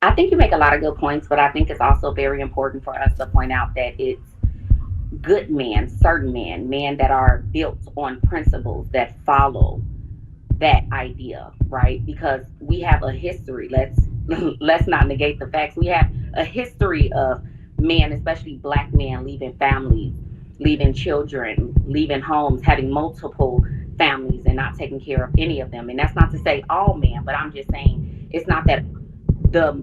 I think you make a lot of good points, but I think it's also very important for us to point out that it's good men, certain men that are built on principles that follow that idea, right? Because we have a history. Let's not negate the facts. We have a history of men, especially black men, leaving families, leaving children, leaving homes, having multiple families and not taking care of any of them. And that's not to say all men, but I'm just saying it's not that the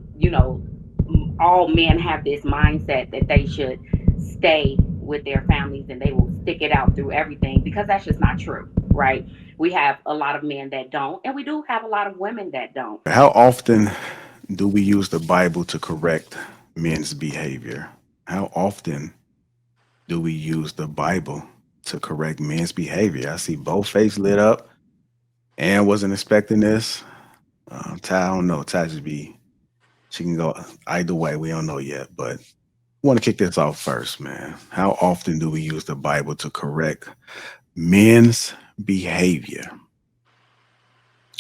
all men have this mindset that they should stay with their families and they will stick it out through everything, because that's just not true, right? We have a lot of men that don't, and we do have a lot of women that don't. How often do we use the Bible to correct men's behavior? How often do we use the Bible to correct men's behavior? I see both faces lit up. Ann wasn't expecting this. Ty, I don't know. Ty just be, she can go either way. We don't know yet, but I want to kick this off first, man. How often do we use the Bible to correct men's behavior?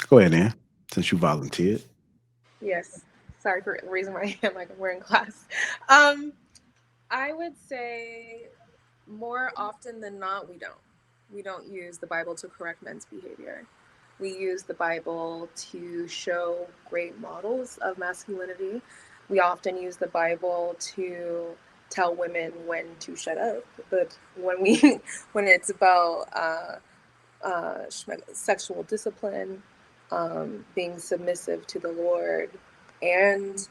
Go ahead, Ann, since you volunteered. Yes. Sorry for raising my hand like we're in class. Um, I would say more often than not, we don't. We don't use the Bible to correct men's behavior. We use the Bible to show great models of masculinity. We often use the Bible to tell women when to shut up. But when we, when it's about sexual discipline, being submissive to the Lord, and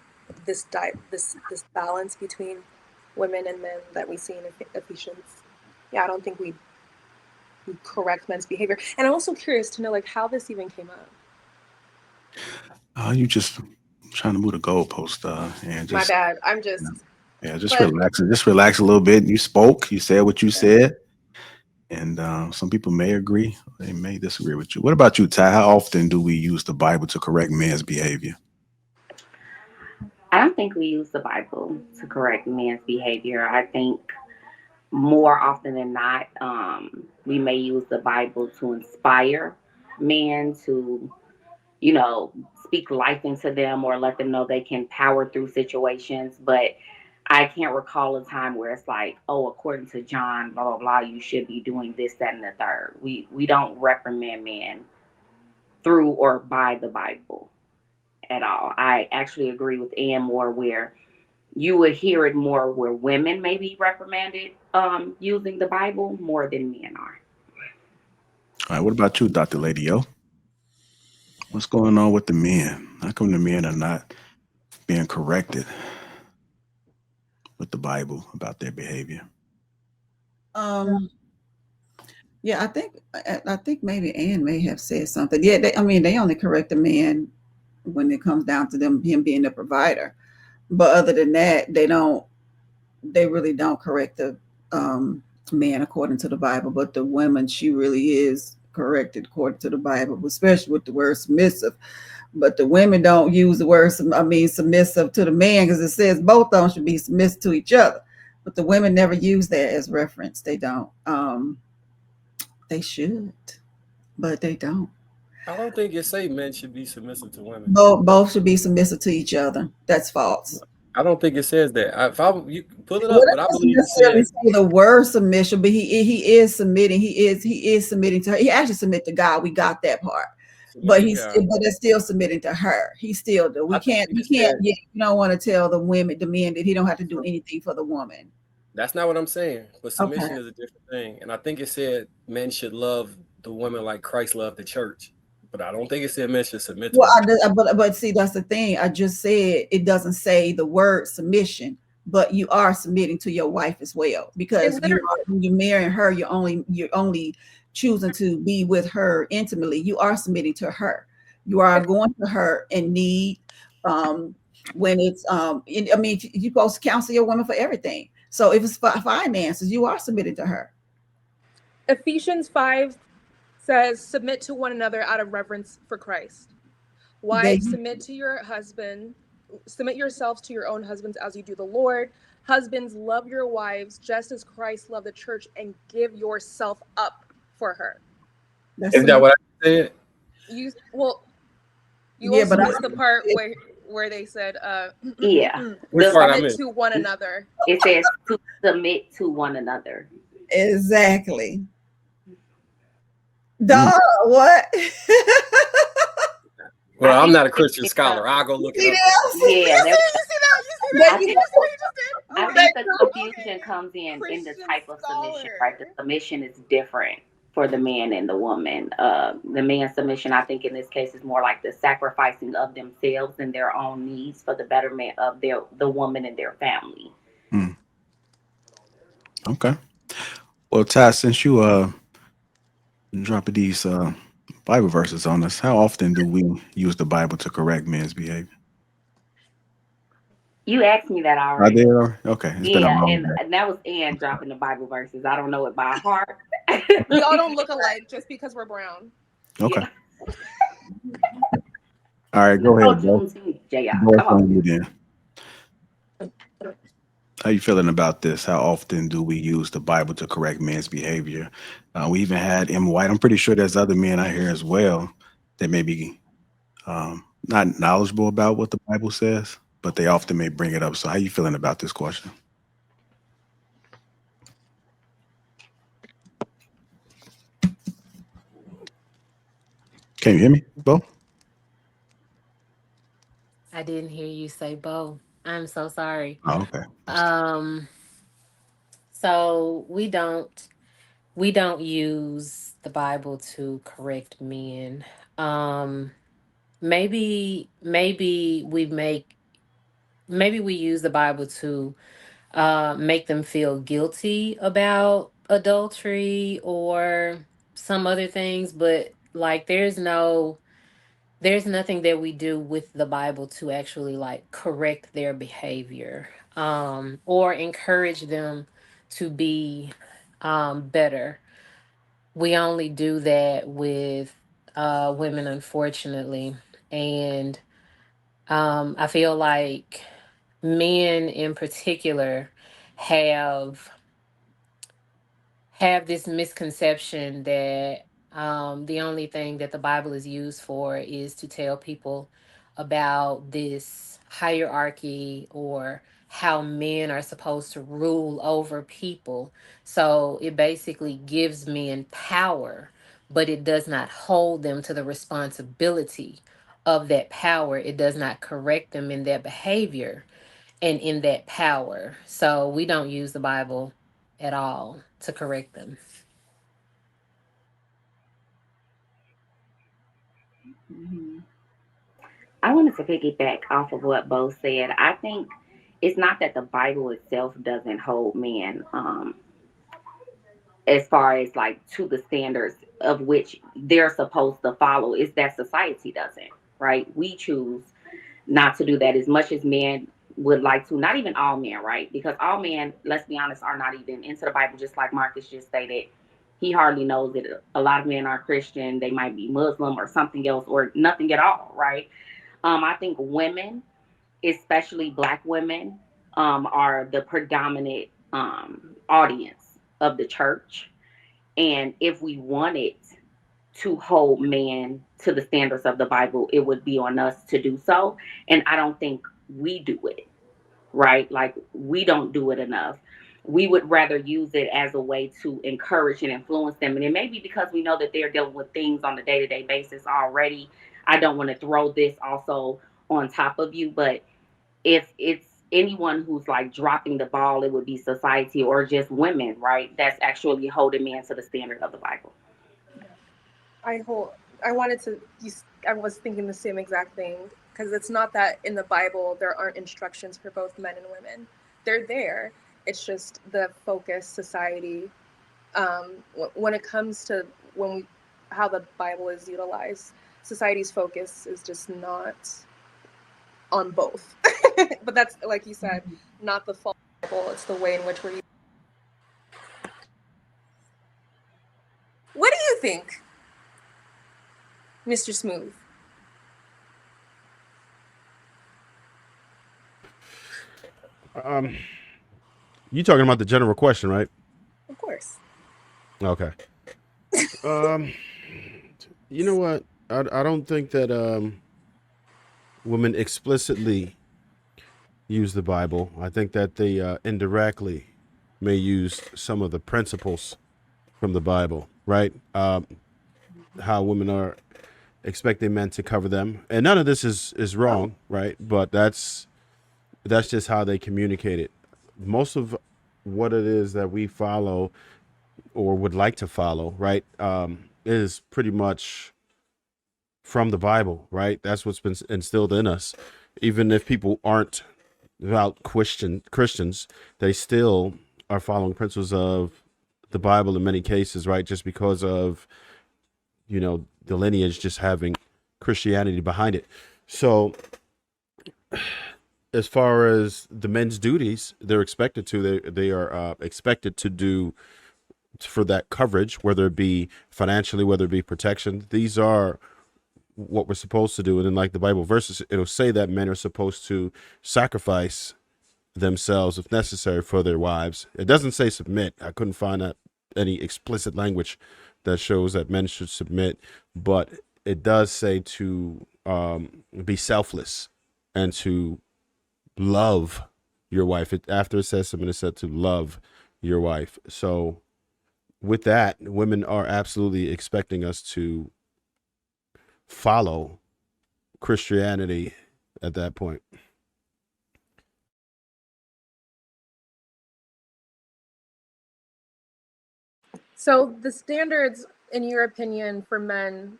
this balance between women and men that we see in Ephesians. Yeah, I don't think we correct men's behavior. And I'm also curious to know like how this even came up. You just trying to move the goalpost, and My just bad. I'm you know, just, yeah, just but relax. Just relax a little bit. You spoke. You said what you said, and some people may agree. They may disagree with you. What about you, Ty? How often do we use the Bible to correct men's behavior? I don't think we use the Bible to correct men's behavior. I think more often than not, we may use the Bible to inspire men to, speak life into them or let them know they can power through situations. But I can't recall a time where it's like, oh, according to John, blah blah blah, you should be doing this, that, and the third. We don't reprimand men through or by the Bible at all. I actually agree with Ann more where you would hear it more where women may be reprimanded using the Bible more than men are. All right. What about you, Doctor Lady O? What's going on with the men? How come the men are not being corrected with the Bible about their behavior? Um, yeah, I think maybe Ann may have said something. Yeah, I mean, they only correct a man when it comes down to him being the provider. But other than that, they really don't correct the um, man according to the Bible. But the woman, she really is corrected according to the Bible, especially with the word submissive. But the women don't use the word, submissive to the man because it says both of them should be submissive to each other. But the women never use that as reference. They don't. They should, but they don't. I don't think it say men should be submissive to women. Both should be submissive to each other. That's false. I don't think it says that. If I you pull it Well, up, it but I doesn't believe it necessarily said. say the word submission, but he is submitting. He is submitting to her. He actually submit to God. We got that part. Submit But to God. but it's still submitting to her. He still do. We I think can't it we just can't said yeah, you don't want to tell the men that he don't have to do anything for the woman. that's not what I'm saying. But Okay. submission is a different thing, and I think it said men should love the woman like Christ loved the church. But I don't think it said men should submit to Well, them. but see, that's the thing. I just said it doesn't say the word submission, but you are submitting to your wife as well it because literally, when you're marrying her, you're only choosing to be with her intimately. You are submitting to her. You are going to her in need. Um, when it's you're supposed to counsel your woman for everything. So if it's for finances, you are submitting to her. Ephesians 5 says, submit to one another out of reverence for Christ. They Wives, submit yourselves to your own husbands as you do the Lord. Husbands, love your wives just as Christ loved the church and give yourself up for her. that's Is that submission. what I said? You well, you Yeah, also but I missed the part where where they said, Yeah. Which part I submit missed? to one another. It says to submit to one another. Exactly. Mm. Duh, what? Well, I I'm think not a it's, Christian scholar. I'll go look it See up. that? yeah, You see that? You see that? I You think see what you just did? I Oh, think that the girl. confusion comes in the Christian type of submission, right? The scholar. submission is different for the man and the woman. The man's submission, I think, in this case, is more like the sacrificing of themselves and their own needs for the betterment of the woman and their family. Mm. Okay. Well, Ty, since you dropping these Bible verses on us, how often do we use the Bible to correct men's behavior? You asked me that Are already. there? Okay, it's been a Yeah, long and, day. and that was Ann dropping the Bible verses. I don't know it by heart. We all don't look alike just because we're brown. Okay. Yeah. All right, go Oh, ahead, bro. Juneteenth, JR. Go Come on. on you then. How you feeling about this? How often do we use the Bible to correct men's behavior? We even had M. White. I'm pretty sure there's other men out here as well that may be not knowledgeable about what the Bible says, but they often may bring it up. So, how you feeling about this question? Can you hear me, Bo? I didn't hear you say Bo. I'm so sorry. Oh, okay. Um, so we don't use the Bible to correct men. Um, maybe we use the Bible to make them feel guilty about adultery or some other things, but like there's nothing that we do with the Bible to actually like correct their behavior or encourage them to be better. We only do that with women, unfortunately. And I feel like men in particular have have this misconception that the only thing that the Bible is used for is to tell people about this hierarchy or how men are supposed to rule over people. So it basically gives men power, but it does not hold them to the responsibility of that power. It does not correct them in their behavior and in that power. So we don't use the Bible at all to correct them. Mhm. I wanted to piggyback off of what Bo said. I think it's not that the Bible itself doesn't hold men as far as like to the standards of which they're supposed to follow. It's that society doesn't, right? We choose not to do that as much as men would like to. Not even all men, right? Because all men, let's be honest, are not even into the Bible, just like Marcus just stated. He hardly knows it. A lot of men are Christian. They might be Muslim or something else or nothing at all, right? I think women, especially Black women, are the predominant audience of the church. And if we wanted to hold man to the standards of the Bible, it would be on us to do so. And I don't think we do it, right? Like, we don't do it enough. We would rather use it as a way to encourage and influence them. And it may be because we know that they're dealing with things on a day to day basis already. I don't want to throw this also on top of you, but if it's anyone who's like dropping the ball, it would be society or just women, right? That's actually holding men to the standard of the Bible. I hold. I wanted to. I was thinking the same exact thing because it's not that in the Bible there aren't instructions for both men and women. They're there. It's just the focus society. When it comes to how the Bible is utilized, society's focus is just not on both. But that's, like you said, not the fault of the Bible. It's the way in which we're. What do you think, Mr. Smooth? You talking about the general question, right? Of course. Okay. You know what? I don't think that women explicitly use the Bible. I think that they indirectly may use some of the principles from the Bible, right? How women are expecting men to cover them, and none of this is wrong, right? But that's just how they communicate it. Most of what it is that we follow or would like to follow, right, is pretty much from the Bible, right? That's what's been instilled in us. Even if people aren't devout Christians, they still are following principles of the Bible in many cases, right? Just because of the lineage just having Christianity behind it. So as far as the men's duties, they're expected to they are expected to do for that coverage, whether it be financially, whether it be protection. These are what we're supposed to do. And then, like the Bible verses, it'll say that men are supposed to sacrifice themselves if necessary for their wives. It doesn't say submit. I couldn't find any explicit language that shows that men should submit, but it does say to be selfless and to love your wife. After it says submit, it said to love your wife. So with that, women are absolutely expecting us to follow Christianity at that point. So the standards, in your opinion, for men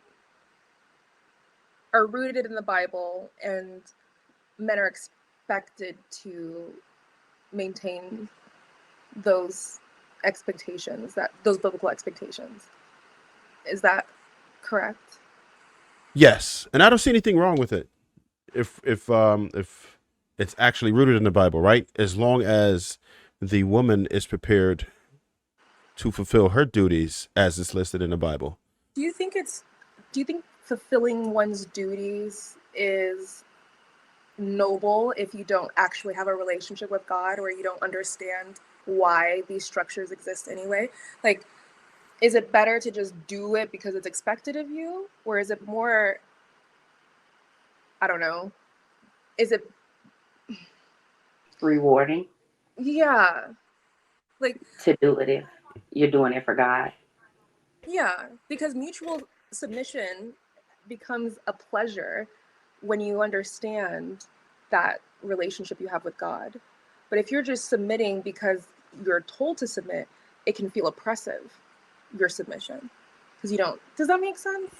are rooted in the Bible, and men are expected to maintain those expectations, those biblical expectations. Is that correct? Yes, and I don't see anything wrong with it. If it's actually rooted in the Bible, right? As long as the woman is prepared to fulfill her duties as is listed in the Bible. Do you think fulfilling one's duties is noble if you don't actually have a relationship with God, or you don't understand why these structures exist anyway? Like, is it better to just do it because it's expected of you, or is it more, I don't know, is it Rewarding yeah, like, to do it if you're doing it for God. yeah, because mutual submission becomes a pleasure when you understand that relationship you have with God. But if you're just submitting because you're told to submit, it can feel oppressive, your submission, because you don't. Does that make sense?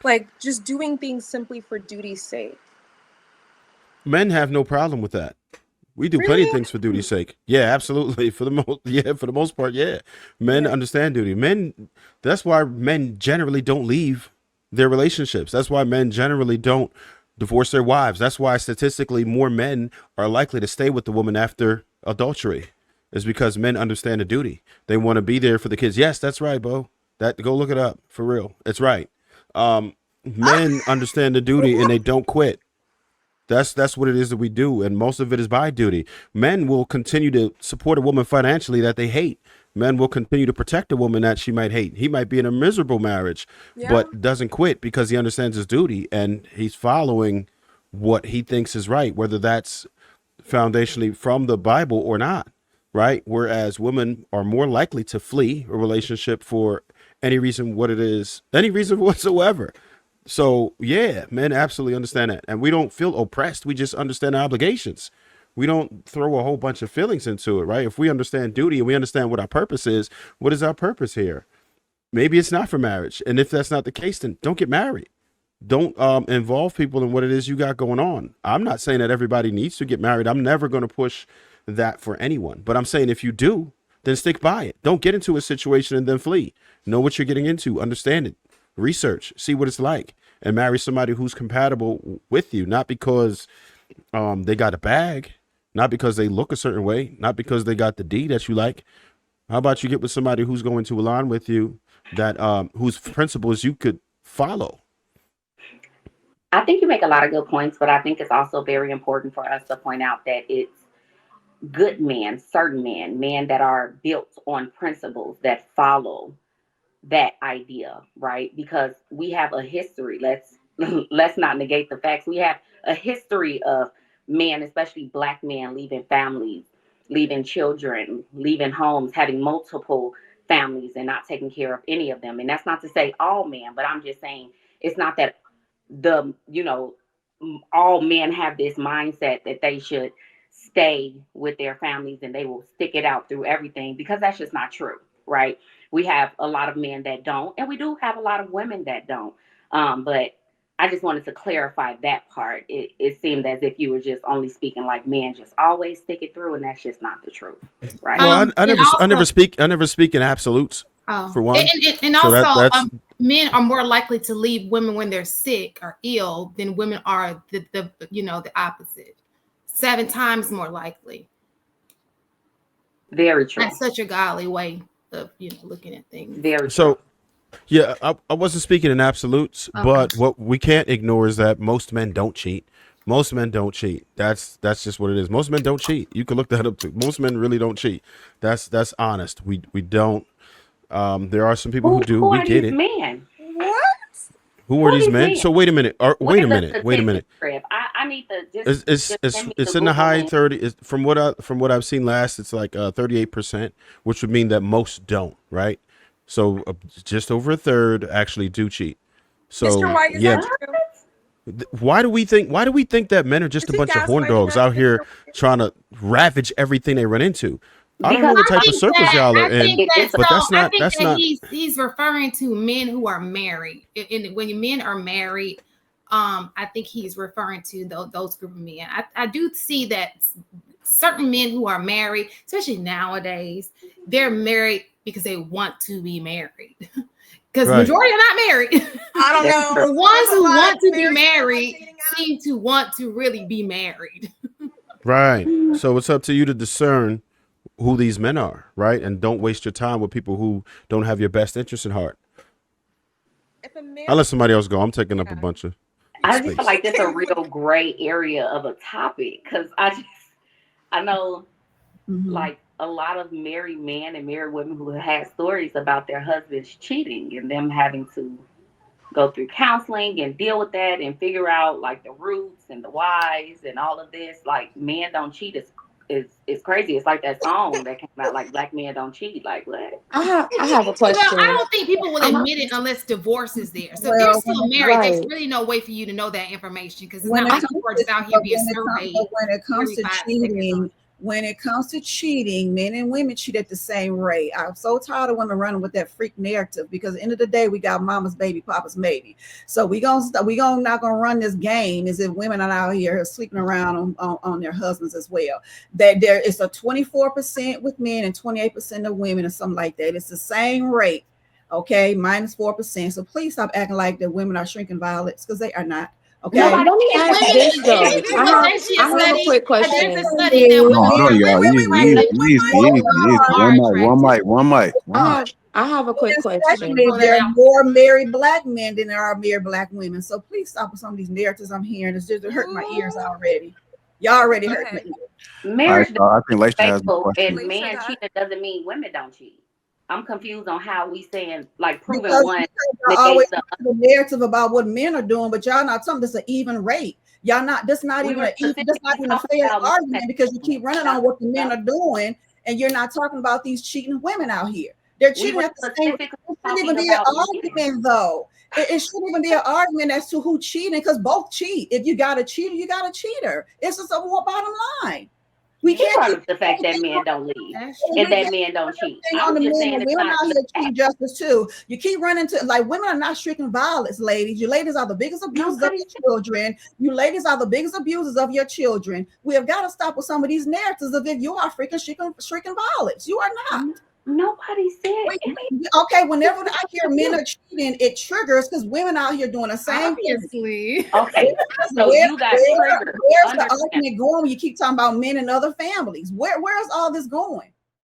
Like, just doing things simply for duty's sake. Men have no problem with that. We do plenty of Really? things for duty's sake. Yeah, absolutely. For the most part, yeah. Men Yeah. understand duty. That's why men generally don't leave their relationships. That's why men generally don't divorce their wives. That's why statistically more men are likely to stay with the woman after adultery. Is because men understand the duty. They want to be there for the kids. Yes, that's right, Bo. Go look it up for real. It's right. Men understand the duty and they don't quit. That's what it is that we do, and most of it is by duty. Men will continue to support a woman financially that they hate. Men will continue to protect a woman that she might hate. He might be in a miserable marriage, Yeah. but doesn't quit because he understands his duty and he's following what he thinks is right, whether that's foundationally from the Bible or not, right? Whereas women are more likely to flee a relationship for any reason any reason whatsoever. So yeah, men absolutely understand that. And we don't feel oppressed. We just understand our obligations. We don't throw a whole bunch of feelings into it, right? If we understand duty and we understand what our purpose is, what is our purpose here? Maybe it's not for marriage. And if that's not the case, then don't get married. Don't involve people in what it is you got going on. I'm not saying that everybody needs to get married. I'm never going to push that for anyone. But I'm saying if you do, then stick by it. Don't get into a situation and then flee. Know what you're getting into. Understand it. Research. See what it's like. And marry somebody who's compatible with you. Not because they got a bag. Not because they look a certain way. Not because they got the D that you like. How about you get with somebody who's going to align with you, that whose principles you could follow? I think you make a lot of good points, but I think it's also very important for us to point out that it's good men, certain men that are built on principles that follow that idea, right? Because we have a history. Let's let's not negate the facts. We have a history of men, especially black men, leaving families, leaving children, leaving homes, having multiple families and not taking care of any of them. And that's not to say all men, but I'm just saying it's not that the, all men have this mindset that they should stay with their families and they will stick it out through everything, because that's just not true, right? We have a lot of men that don't, and we do have a lot of women that don't. But I just wanted to clarify that part. It seemed as if you were just only speaking like men just always stick it through, and that's just not the truth, right? Well, I And never also, speak in absolutes for one. and So also, that's men are more likely to leave women when they're sick or ill than women are the opposite. 7 times more likely. Very true. That's such a godly way of looking at things. Very true. so. Yeah, I wasn't speaking in absolutes, Okay. but what we can't ignore is that most men don't cheat. Most men don't cheat. That's just what it is. Most men don't cheat. You can look that up too. Most men really don't cheat. That's honest. We don't. There are some people who do. Who We are get these it. men? What? Who are these men? men? So wait a minute. Wait a minute. Wait a minute. I need to just. It's in the high 30s. From what I've seen last, it's like 38%, which would mean that most don't. Right. So just over a third actually do cheat. So Mr. White, is yeah. that true? Why do we think that men are just a Is he bunch of horn gaslighting dogs us, out Mr. here White? trying to ravage everything they run into? I don't know Because what type of think circles that- y'all are I think in, that- but so that's I not think that's that not he's referring to men who are married. And when men are married, I think he's referring to those group of men. I do see that certain men who are married, especially nowadays, they're married because they want to be married. Because Right. majority are not married. I don't That's know. The ones who There's a lot want of to be married people married dating apps. seem to want to really be married. right. So it's up to you to discern who these men are, right? And don't waste your time with people who don't have your best interest in heart. If a man, I'll let somebody else go. I'm taking up a bunch of I just space. feel like this a real gray area of a topic, because I know Mhm. like a lot of married men and married women who have had stories about their husbands cheating and them having to go through counseling and deal with that and figure out like the roots and the whys and all of this. Like, men don't cheat is crazy. It's like that song that came out, like, black men don't cheat. Like, what? I have a Well, question. I don't think people will Uh-huh. admit it unless divorce is there. So if Well, they're still married, there's right. really no way for you to know that information, because it's When not it like comes people are to- just out here but being when it comes- surveyed. but when it comes every to 5 seconds on cheating, when it comes to cheating, men and women cheat at the same rate. I'm so tired of women running with that freak narrative, because at the end of the day, we got mama's baby, papa's maybe. So we not gonna run this game as if women are out here sleeping around on their husbands as well. That there is a 24% with men and 28% of women or something like that. It's the same rate. Okay, minus 4%. So please stop acting like the women are shrinking violets, because they are not. Okay. Nobody Let me ask Women- this though. people I say have she a a study, quick but there's question. a study that No, was hold on, y'all. One mic. I have a quick question. Especially there are more married black men than there are married black women. So please stop with some of these narratives I'm hearing. It's just hurting my ears already. Y'all already hurt my ears. Marriage I think Laisha has a faithful question. and man cheating doesn't mean women don't cheat. I'm confused on how we saying like proving Because one y'all always negates the have the narrative about what men are doing, but y'all not something that's an even rate. Y'all not. That's not We even were that's not even a talking fair about argument, men. because you keep running on what the men are doing, and you're not talking about these cheating women out here. They're We cheating were at the same. It specifically shouldn't even talking be an about men. argument, though. It shouldn't even be an argument as to who cheating, because both cheat. If you got a cheater, you got a cheater. It's just a more bottom line. We You can't brought keep up the fact that men don't leave That's and that men don't cheat. on I'm the just men saying and it's women not out here the treating fact. justice too. You keep running to, like, women are not stricken violence, ladies. You ladies are the biggest abusers of Nobody your children. You ladies are the biggest abusers of your children. We have got to stop with some of these narratives of if you are freaking stricken violence. You are not. Nobody said Okay, whenever I hear men are cheating, it triggers, because women out here doing the same thing. obviously. okay. So you got triggered. Where's the Understand. argument going when you keep talking about men and other families? Where's all this going?